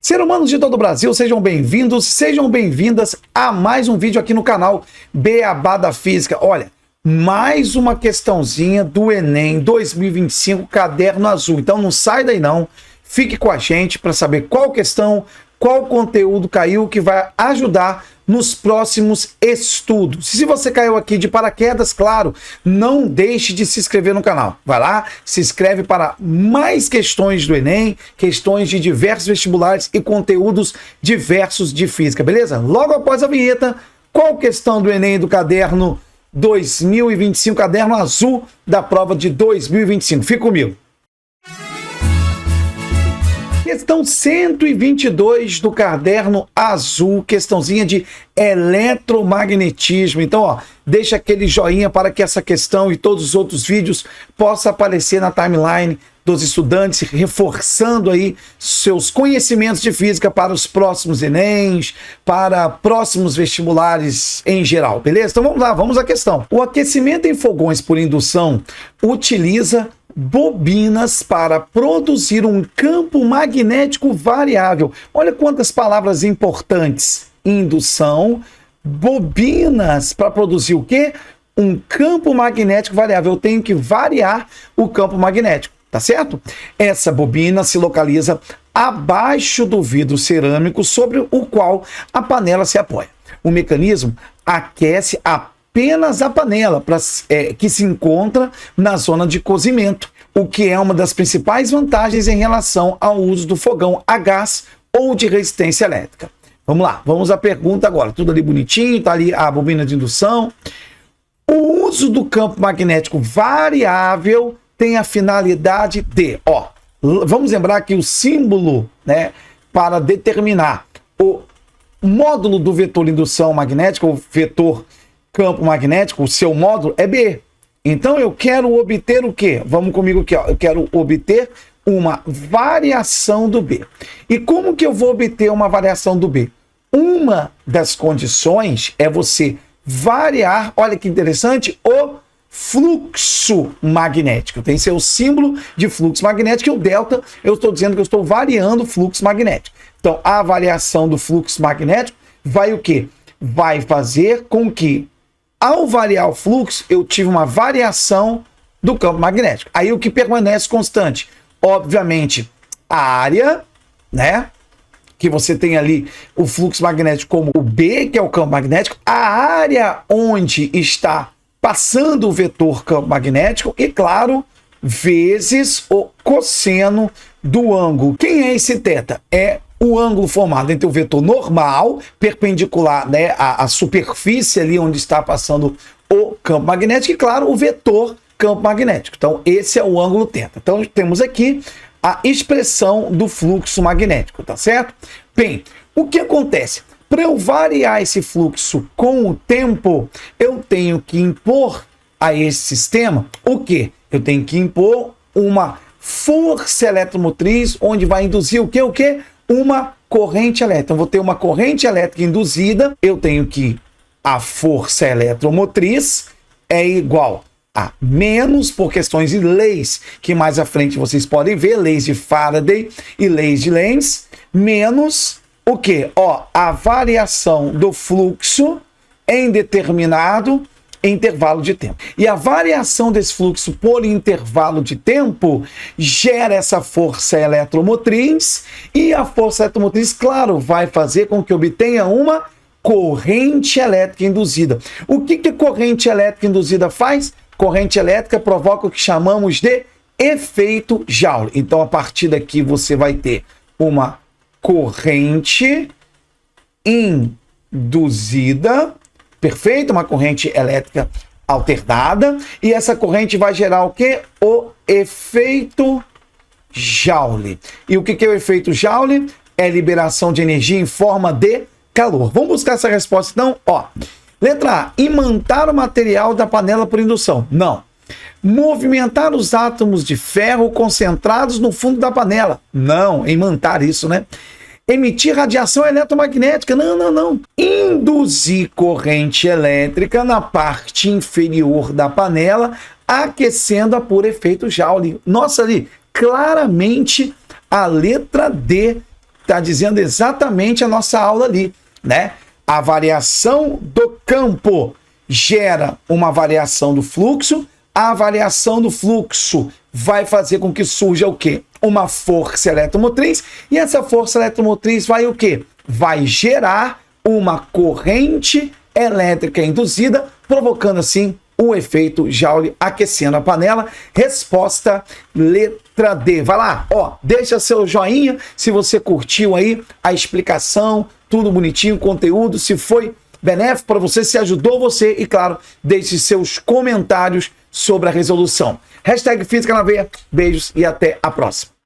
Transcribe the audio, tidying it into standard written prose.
Seres humanos de todo o Brasil, sejam bem-vindos, sejam bem-vindas a mais um vídeo aqui no canal Beabá da Física. Olha, mais uma questãozinha do Enem 2025, caderno azul. Então não sai daí não, fique com a gente para saber qual questão, qual conteúdo caiu que vai ajudar nos próximos estudos. Se você caiu aqui de paraquedas, claro, não deixe de se inscrever no canal. Vai lá, se inscreve para mais questões do Enem, questões de diversos vestibulares e conteúdos diversos de física, beleza? Logo após a vinheta, qual questão do Enem do caderno 2025, caderno azul da prova de 2025? Fica comigo. Questão 122 do caderno azul, questãozinha de eletromagnetismo. Então, ó, deixa aquele joinha para que essa questão e todos os outros vídeos possam aparecer na timeline dos estudantes, reforçando aí seus conhecimentos de física para os próximos Enems, para próximos vestibulares em geral, beleza? Então vamos lá, vamos à questão. O aquecimento em fogões por indução utiliza bobinas para produzir um campo magnético variável. Olha quantas palavras importantes. Indução, bobinas para produzir o quê? Um campo magnético variável. Eu tenho que variar o campo magnético, tá certo? Essa bobina se localiza abaixo do vidro cerâmico sobre o qual a panela se apoia. O mecanismo aquece apenas a panela que se encontra na zona de cozimento, o que é uma das principais vantagens em relação ao uso do fogão a gás ou de resistência elétrica. Vamos lá, vamos à pergunta agora. Tudo ali bonitinho, tá ali a bobina de indução. O uso do campo magnético variável tem a finalidade de, vamos lembrar que o símbolo, né, para determinar o módulo do vetor indução magnética, o vetor campo magnético, o seu módulo é B. Então eu quero obter o quê? Vamos comigo aqui, ó. Eu quero obter uma variação do B. E como que eu vou obter uma variação do B? Uma das condições é você variar, olha que interessante, o fluxo magnético. Tem seu símbolo de fluxo magnético e o delta, eu estou dizendo que eu estou variando o fluxo magnético. Então a variação do fluxo magnético vai o quê? Vai fazer com que ao variar o fluxo, eu tive uma variação do campo magnético. Aí o que permanece constante? Obviamente, a área, né? Que você tem ali o fluxo magnético como o B, que é o campo magnético, a área onde está passando o vetor campo magnético e, claro, vezes o cosseno do ângulo. Quem é esse θ? É o ângulo formado entre o vetor normal, perpendicular, né, à superfície ali onde está passando o campo magnético, e claro, o vetor campo magnético. Então, esse é o ângulo θ. Então, temos aqui a expressão do fluxo magnético, tá certo? Bem, o que acontece? Para eu variar esse fluxo com o tempo, eu tenho que impor a esse sistema o quê? Eu tenho que impor uma força eletromotriz, onde vai induzir o quê? O quê? Uma corrente elétrica. Então, vou ter uma corrente elétrica induzida, eu tenho que a força eletromotriz é igual a menos, por questões de leis, que mais à frente vocês podem ver, leis de Faraday e leis de Lenz, menos o quê? A variação do fluxo em determinado intervalo de tempo. E a variação desse fluxo por intervalo de tempo gera essa força eletromotriz, e a força eletromotriz, claro, vai fazer com que obtenha uma corrente elétrica induzida. O que a corrente elétrica induzida faz? Corrente elétrica provoca o que chamamos de efeito Joule. Então, a partir daqui, você vai ter uma corrente induzida, perfeito? Uma corrente elétrica alternada, e essa corrente vai gerar o quê? O efeito Joule. E o que é o efeito Joule? É liberação de energia em forma de calor. Vamos buscar essa resposta então? Letra A, imantar o material da panela por indução. Não. Movimentar os átomos de ferro concentrados no fundo da panela. Não, imantar isso, né? Emitir radiação eletromagnética. Não. Induzir corrente elétrica na parte inferior da panela, aquecendo-a por efeito Joule. Nossa, ali, claramente a letra D está dizendo exatamente a nossa aula ali, né? A variação do campo gera uma variação do fluxo, a variação do fluxo vai fazer com que surja o quê? Uma força eletromotriz, e essa força eletromotriz vai o quê? Vai gerar uma corrente elétrica induzida, provocando assim o efeito Joule aquecendo a panela. Resposta letra D. Vai lá, ó, deixa seu joinha se você curtiu aí a explicação, tudo bonitinho, conteúdo, se foi benéfico para você, se ajudou você, e claro, deixe seus comentários sobre a resolução. Hashtag Física na Veia, beijos e até a próxima.